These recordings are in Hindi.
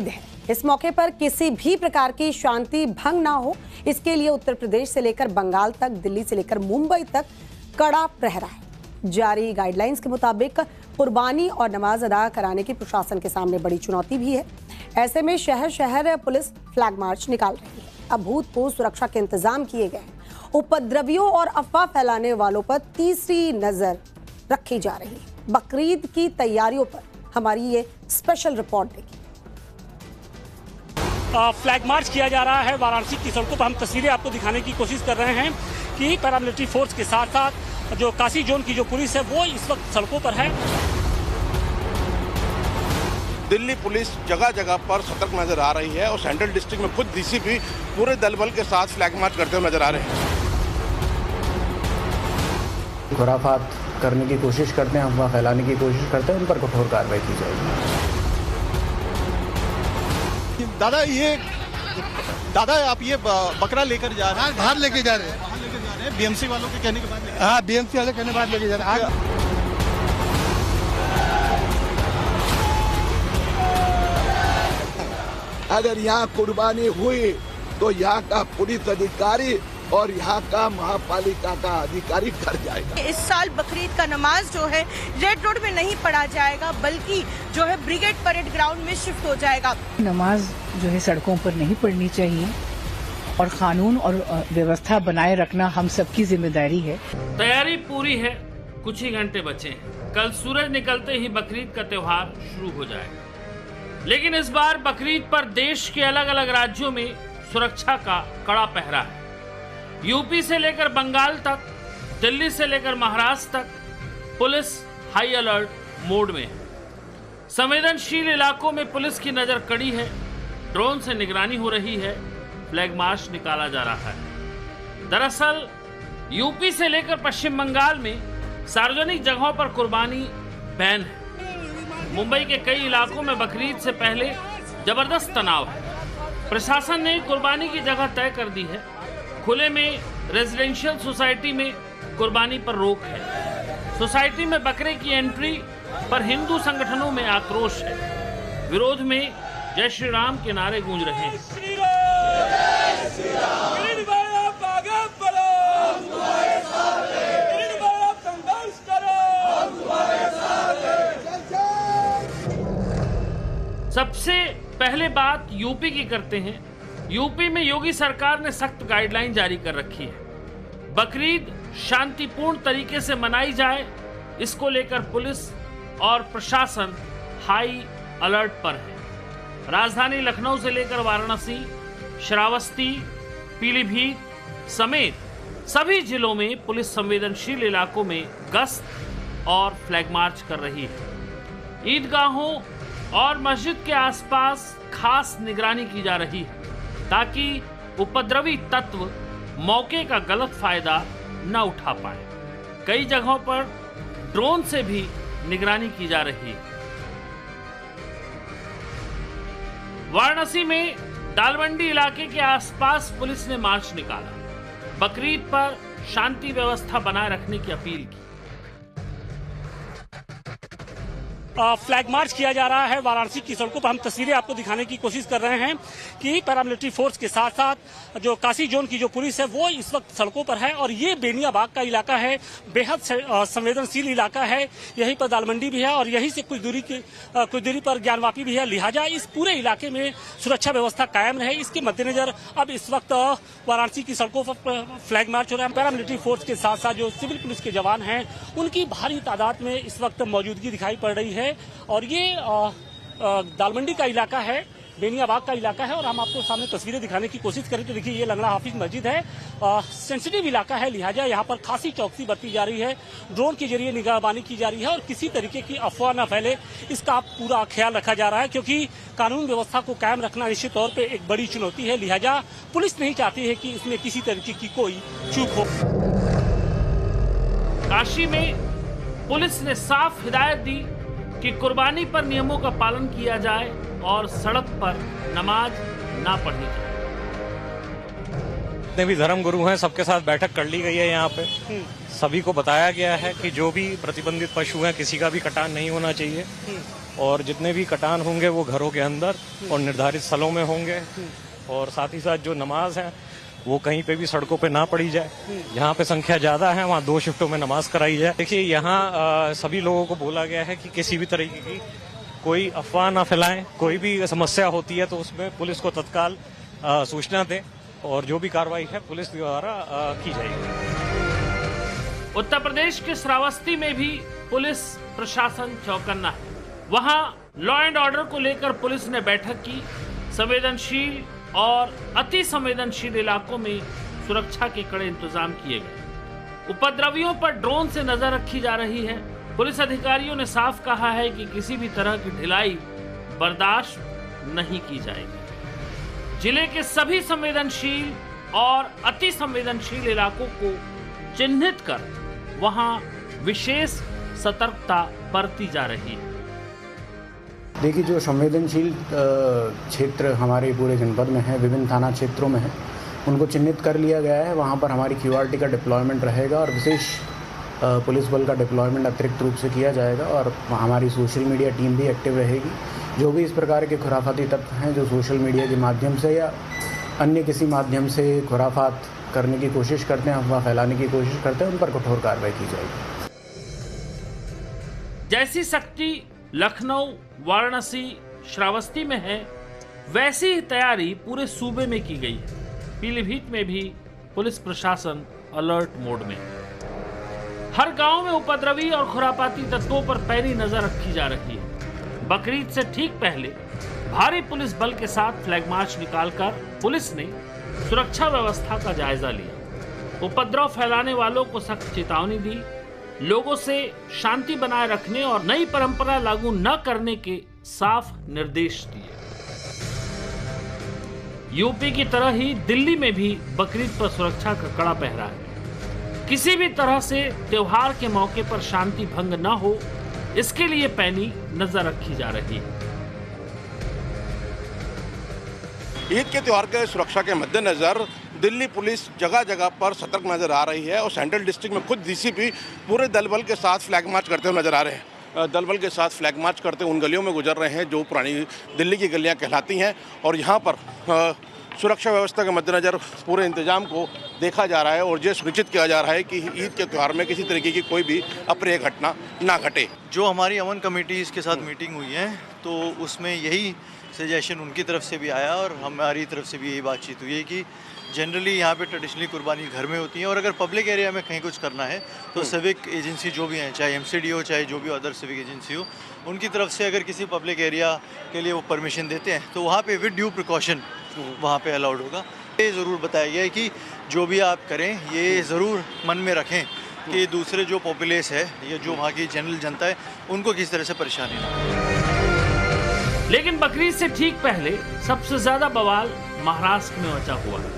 है। इस मौके पर किसी भी प्रकार की शांति भंग ना हो, इसके लिए उत्तर प्रदेश से लेकर बंगाल तक, दिल्ली से लेकर मुंबई तक कड़ा पहरा है। जारी गाइडलाइंस के मुताबिक कुर्बानी और नमाज अदा कराने की प्रशासन के सामने बड़ी चुनौती भी है। ऐसे में शहर शहर पुलिस फ्लैग मार्च निकाल रही है। अभूतपूर्व सुरक्षा के इंतजाम किए गए हैं। उपद्रवियों और अफवाह फैलाने वालों पर तीसरी नजर रखी जा रही है। बकरीद की तैयारियों पर हमारी ये स्पेशल रिपोर्ट देखिए। फ्लैग मार्च किया जा रहा है वाराणसी की सड़कों पर। हम तस्वीरें आपको दिखाने की कोशिश कर रहे हैं कि पैरामिलिट्री फोर्स के साथ साथ जो काशी जोन की जो पुलिस है वो इस वक्त सड़कों पर है। दिल्ली पुलिस जगह जगह पर सतर्क नजर आ रही है और सेंट्रल डिस्ट्रिक्ट में खुद डीसीपी पूरे दल बल के साथ फ्लैग मार्च करते हुए नजर आ रहे हैं। खुराफात करने की कोशिश करते हैं, अफवाह फैलाने की कोशिश करते हैं, उन पर कठोर कार्रवाई की जाएगी। दादा आप ये बकरा लेकर जा रहे हैं, बाहर लेके जा रहे हैं, बीएमसी वालों के कहने के बाद? हाँ, बीएमसी वाले कहने के बाद लेके जा रहे हैं। अगर यहाँ कुर्बानी हुई तो यहाँ का पुलिस अधिकारी और यहाँ का महापालिका का अधिकारी कर जाएगा। इस साल बकरीद का नमाज जो है रेड रोड में नहीं पढ़ा जाएगा, बल्कि जो है ब्रिगेड परेड ग्राउंड में शिफ्ट हो जाएगा। नमाज जो है सड़कों पर नहीं पढ़नी चाहिए और कानून और व्यवस्था बनाए रखना हम सबकी जिम्मेदारी है। तैयारी पूरी है, कुछ ही घंटे बचे हैं। कल सूरज निकलते ही बकरीद का त्योहार शुरू हो जाएगा। लेकिन इस बार बकरीद पर देश के अलग अलग राज्यों में सुरक्षा का कड़ा पहरा है। यूपी से लेकर बंगाल तक, दिल्ली से लेकर महाराष्ट्र तक पुलिस हाई अलर्ट मोड में है। संवेदनशील इलाकों में पुलिस की नजर कड़ी है। ड्रोन से निगरानी हो रही है। फ्लैग मार्च निकाला जा रहा है। दरअसल यूपी से लेकर पश्चिम बंगाल में सार्वजनिक जगहों पर कुर्बानी बैन है। मुंबई के कई इलाकों में बकरीद से पहले जबरदस्त तनाव है। प्रशासन ने कुर्बानी की जगह तय कर दी है। खुले में रेजिडेंशियल सोसाइटी में कुर्बानी पर रोक है। सोसाइटी में बकरे की एंट्री पर हिंदू संगठनों में आक्रोश है। विरोध में जय श्री राम के नारे गूंज रहे हैं। सबसे पहले बात यूपी की करते हैं। यूपी में योगी सरकार ने सख्त गाइडलाइन जारी कर रखी है। बकरीद शांतिपूर्ण तरीके से मनाई जाए, इसको लेकर पुलिस और प्रशासन हाई अलर्ट पर है। राजधानी लखनऊ से लेकर वाराणसी, श्रावस्ती, पीलीभीत समेत सभी जिलों में पुलिस संवेदनशील इलाकों में गश्त और फ्लैग मार्च कर रही है। ईदगाहों और मस्जिद के आसपास खास निगरानी की जा रही है ताकि उपद्रवी तत्व मौके का गलत फायदा न उठा पाए। कई जगहों पर ड्रोन से भी निगरानी की जा रही है। वाराणसी में दालमंडी इलाके के आसपास पुलिस ने मार्च निकाला। बकरीद पर शांति व्यवस्था बनाए रखने की अपील की। फ्लैग मार्च किया जा रहा है वाराणसी की सड़कों पर। हम तस्वीरें आपको दिखाने की कोशिश कर रहे हैं कि पैरामिलिट्री फोर्स के साथ साथ जो काशी जोन की जो पुलिस है वो इस वक्त सड़कों पर है। और ये बेनियाबाग का इलाका है, बेहद संवेदनशील इलाका है। यहीं पर दालमंडी भी है और यहीं से कुछ दूरी पर ज्ञानवापी भी है। लिहाजा इस पूरे इलाके में सुरक्षा व्यवस्था कायम रहे, इसके मद्देनजर अब इस वक्त वाराणसी की सड़कों पर फ्लैग मार्च हो रहा है। पैरामिलिट्री फोर्स के साथ साथ जो सिविल पुलिस के जवान हैं उनकी भारी तादाद में इस वक्त मौजूदगी दिखाई पड़ रही है। और ये दालमंडी का इलाका है, बेनियाबाग का इलाका है। और हम आपको सामने तस्वीरें दिखाने की कोशिश करें तो देखिए ये लंगड़ा हाफिज मस्जिद है। सेंसिटिव इलाका है, लिहाजा यहाँ पर खासी चौकसी बरती जा रही है। ड्रोन के जरिए निगरानी की जा रही है और किसी तरीके की अफवाह न फैले, इसका पूरा ख्याल रखा जा रहा है, क्योंकि कानून व्यवस्था को कायम रखना निश्चित तौर पर एक बड़ी चुनौती है। लिहाजा पुलिस नहीं चाहती है कि इसमें किसी तरीके की कोई चूक हो। काशी में पुलिस ने साफ हिदायत दी कि कुर्बानी पर नियमों का पालन किया जाए और सड़क पर नमाज ना पढ़ी जाए। जितने भी धर्म गुरु हैं सबके साथ बैठक कर ली गई है। यहाँ पे सभी को बताया गया है कि जो भी प्रतिबंधित पशु हैं किसी का भी कटान नहीं होना चाहिए और जितने भी कटान होंगे वो घरों के अंदर और निर्धारित स्थलों में होंगे। और साथ ही साथ जो नमाज है वो कहीं पे भी सड़कों पे ना पढ़ी जाए। यहाँ पे संख्या ज्यादा है, वहाँ 2 शिफ्टों में नमाज कराई जाए। देखिए, यहाँ सभी लोगों को बोला गया है कि किसी भी तरीके की कोई अफवाह ना फैलाएं। कोई भी समस्या होती है तो उसमें पुलिस को तत्काल सूचना दें और जो भी कार्रवाई है पुलिस द्वारा की जाएगी। उत्तर प्रदेश के श्रावस्ती में भी पुलिस प्रशासन चौकन्ना है। वहां लॉ एंड ऑर्डर को लेकर पुलिस ने बैठक की। संवेदनशील और अति संवेदनशील इलाकों में सुरक्षा के कड़े इंतजाम किए गए। उपद्रवियों पर ड्रोन से नजर रखी जा रही है। पुलिस अधिकारियों ने साफ कहा है कि किसी भी तरह की ढिलाई बर्दाश्त नहीं की जाएगी। जिले के सभी संवेदनशील और अति संवेदनशील इलाकों को चिन्हित कर वहां विशेष सतर्कता बरती जा रही है। देखिए, जो संवेदनशील क्षेत्र हमारे पूरे जनपद में है, विभिन्न थाना क्षेत्रों में है, उनको चिन्हित कर लिया गया है। वहाँ पर हमारी QRT का डिप्लॉयमेंट रहेगा और विशेष पुलिस बल का डिप्लॉयमेंट अतिरिक्त रूप से किया जाएगा। और हमारी सोशल मीडिया टीम भी एक्टिव रहेगी। जो भी इस प्रकार के खुराफाती तत्व हैं जो सोशल मीडिया के माध्यम से या अन्य किसी माध्यम से खुराफात करने की कोशिश करते हैं, अफवाह फैलाने की कोशिश करते हैं, उन पर कठोर कार्रवाई की जाएगी। जैसी शक्ति लखनऊ, वाराणसी, श्रावस्ती में है, वैसी ही तैयारी पूरे सूबे में की गई है। पीलीभीत में भी पुलिस प्रशासन अलर्ट मोड में है। हर गांव में उपद्रवी और खुरापाती तत्वों पर पैनी नजर रखी जा रही है। बकरीद से ठीक पहले भारी पुलिस बल के साथ फ्लैग मार्च निकालकर पुलिस ने सुरक्षा व्यवस्था का जायजा लिया। उपद्रव फैलाने वालों को सख्त चेतावनी दी। लोगों से शांति बनाए रखने और नई परंपरा लागू न करने के साफ निर्देश दिए। यूपी की तरह ही दिल्ली में भी बकरीद पर सुरक्षा का कड़ा पहरा है। किसी भी तरह से त्योहार के मौके पर शांति भंग न हो, इसके लिए पैनी नजर रखी जा रही है। ईद के त्यौहार के सुरक्षा के मद्देनजर दिल्ली पुलिस जगह जगह पर सतर्क नजर आ रही है और सेंट्रल डिस्ट्रिक्ट में खुद DCP पूरे दल बल के साथ फ्लैग मार्च करते हुए नजर आ रहे हैं। दल बल के साथ फ्लैग मार्च करते उन गलियों में गुजर रहे हैं जो पुरानी दिल्ली की गलियां कहलाती हैं और यहाँ पर सुरक्षा व्यवस्था के मद्देनजर पूरे इंतजाम को देखा जा रहा है और ये सुनिश्चित किया जा रहा है कि ईद के त्यौहार में किसी तरीके की कोई भी अप्रिय घटना ना घटे। जो हमारी अमन कमेटीज़ के साथ मीटिंग हुई है तो उसमें यही सजेशन उनकी तरफ से भी आया और हमारी तरफ से भी यही बातचीत हुई है कि जनरली यहाँ पे ट्रेडिशनली कुर्बानी घर में होती है और अगर पब्लिक एरिया में कहीं कुछ करना है तो सिविक एजेंसी जो भी हैं, चाहे MCD हो चाहे जो भी अदर सिविक एजेंसी हो, उनकी तरफ से अगर किसी पब्लिक एरिया के लिए वो परमिशन देते हैं तो वहाँ पे विद ड्यू प्रिकॉशन वहाँ पे अलाउड होगा। ये ज़रूर बताया गया है कि जो भी आप करें ये ज़रूर मन में रखें कि दूसरे जो पॉपुलेस है या जो वहाँ की जनरल जनता है उनको किसी तरह से परेशानी ना हो। लेकिन बकरीद से ठीक पहले सबसे ज्यादा बवाल महाराष्ट्र में मचा हुआ है।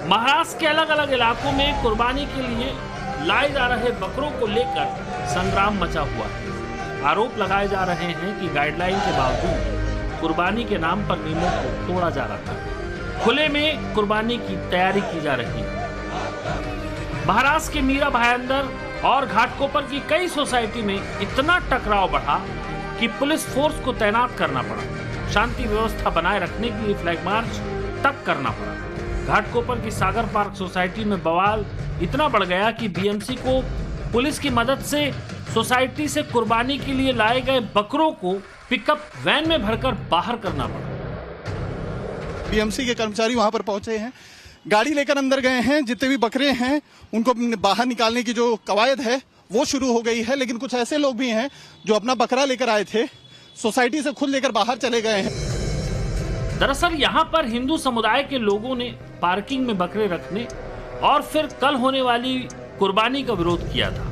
महाराष्ट्र के अलग अलग इलाकों में कुर्बानी के लिए लाए जा रहे बकरों को लेकर संग्राम मचा हुआ है। आरोप लगाए जा रहे हैं कि गाइडलाइन के बावजूद कुर्बानी के नाम पर नियमों को तोड़ा जा रहा है। खुले में कुर्बानी की तैयारी की जा रही है। महाराष्ट्र के मीरा भाईंदर और घाटकोपर की कई सोसाइटी में इतना टकराव बढ़ा कि पुलिस फोर्स को तैनात करना पड़ा। शांति व्यवस्था बनाए रखने के लिए फ्लैग मार्च तक करना पड़ा। घाटकोपर की सागर पार्क सोसाइटी में बवाल इतना बढ़ गया कि BMC को पुलिस की मदद से सोसाइटी से कुर्बानी के लिए लाए गए बकरों को पिकअप वैन में भरकर बाहर करना पड़ा। BMC के कर्मचारी वहां पर पहुंचे हैं, गाड़ी लेकर अंदर गए हैं। जितने भी बकरे हैं उनको बाहर निकालने की जो कवायद है वो शुरू हो गई है। लेकिन कुछ ऐसे लोग भी हैं जो अपना बकरा लेकर आए थे, सोसाइटी से खुद लेकर बाहर चले गए हैं। दरअसल यहाँ पर हिंदू समुदाय के लोगों ने पार्किंग में बकरे रखने और फिर कल होने वाली कुर्बानी का विरोध किया था।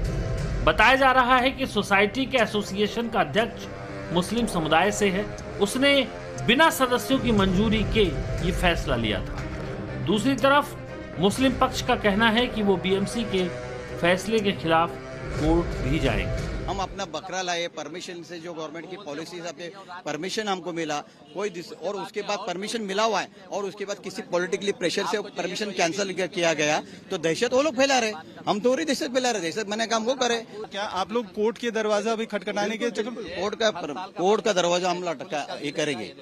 बताया जा रहा है कि सोसाइटी के एसोसिएशन का अध्यक्ष मुस्लिम समुदाय से है। उसने बिना सदस्यों की मंजूरी के ये फैसला लिया था। दूसरी तरफ मुस्लिम पक्ष का कहना है कि वो BMC के फैसले के खिलाफ कोर्ट भी जाएंगे। हम अपना बकरा लाए, परमिशन से, जो गवर्नमेंट की पॉलिसी से परमिशन हमको मिला, और उसके बाद परमिशन मिला हुआ है और उसके बाद किसी पॉलिटिकली प्रेशर से परमिशन कैंसिल किया गया, तो दहशत वो लोग फैला रहे, हम तो दहशत फैला रहे। दहशत मैंने काम वो करे। क्या आप लोग कोर्ट के दरवाजा अभी खटखटाने के कोर्ट का दरवाजा हम ये करेंगे,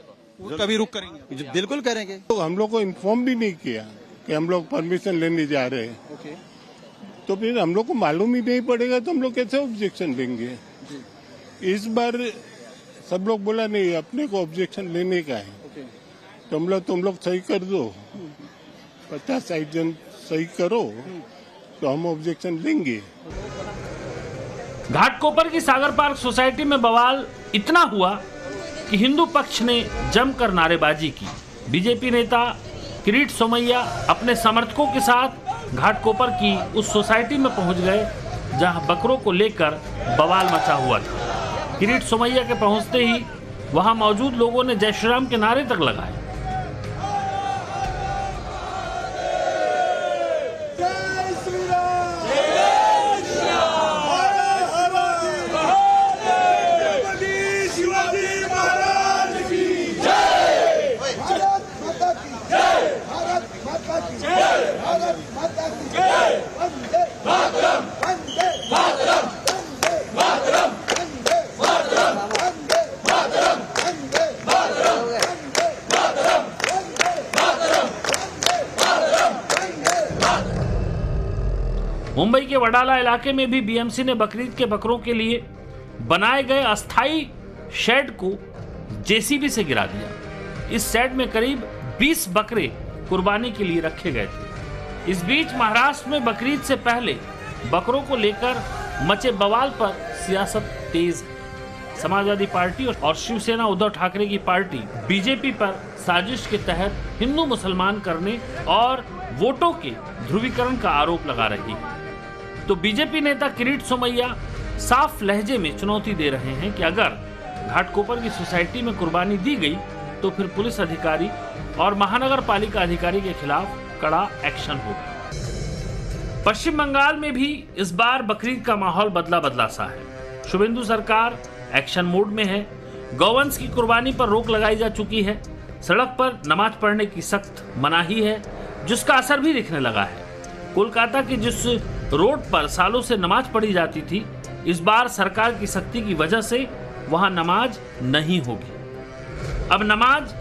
कभी रुक करेंगे? बिल्कुल करेंगे। तो हम लोग को इन्फॉर्म भी नहीं किया कि हम लोग परमिशन लेने जा रहे हैं, तो फिर हम लोग को मालूम ही नहीं पड़ेगा तो हम लोग कैसे ऑब्जेक्शन देंगे? इस बार सब लोग बोला नहीं अपने को ऑब्जेक्शन लेने का है, तुम लोग सही कर दो, 50-60 जन सही करो तो हम ऑब्जेक्शन लेंगे। घाटकोपर की सागर पार्क सोसाइटी में बवाल इतना हुआ कि हिंदू पक्ष ने जमकर नारेबाजी की। बीजेपी नेता किरीट सोमैया अपने समर्थकों के साथ घाटकोपर की उस सोसाइटी में पहुंच गए जहां बकरों को लेकर बवाल मचा हुआ था। किरीट सोमैया के पहुंचते ही वहां मौजूद लोगों ने जय श्री राम के नारे तक लगाए। मुंबई के वडाला इलाके में भी बीएमसी ने बकरीद के बकरों के लिए बनाए गए अस्थायी शेड को जेसीबी से गिरा दिया। इस शेड में करीब 20 बकरे कुर्बानी के लिए रखे गए थे। इस बीच महाराष्ट्र में बकरीद से पहले बकरों को लेकर मचे बवाल पर सियासत तेज है। समाजवादी पार्टी और शिवसेना उद्धव ठाकरे की पार्टी बीजेपी पर साजिश के तहत हिंदू मुसलमान करने और वोटों के ध्रुवीकरण का आरोप लगा रही है। तो बीजेपी नेता किरीट सोमैया साफ लहजे में चुनौती दे रहे हैं कि अगर घाटकोपर की सोसाइटी में कुर्बानी दी गई तो फिर पुलिस अधिकारी और महानगर पालिका अधिकारी के खिलाफ कड़ा एक्शन होगा। पश्चिम बंगाल में भी इस बार बकरीद का माहौल बदला सा है। शुभेंदु सरकार एक्शन मोड में है। गौवंश की कुर्बानी पर रोक लगाई जा चुकी है। सड़क पर नमाज पढ़ने की सख्त मनाही है, जिसका असर भी दिखने लगा है। कोलकाता की जिस रोड पर सालों से नमाज पढ़ी जाती थी, इस बार सरकार की सख्ती की वजह से वहां नमाज नहीं होगी। अब नमाज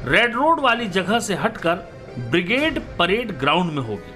रेड रोड वाली जगह से हटकर ब्रिगेड परेड ग्राउंड में होगी।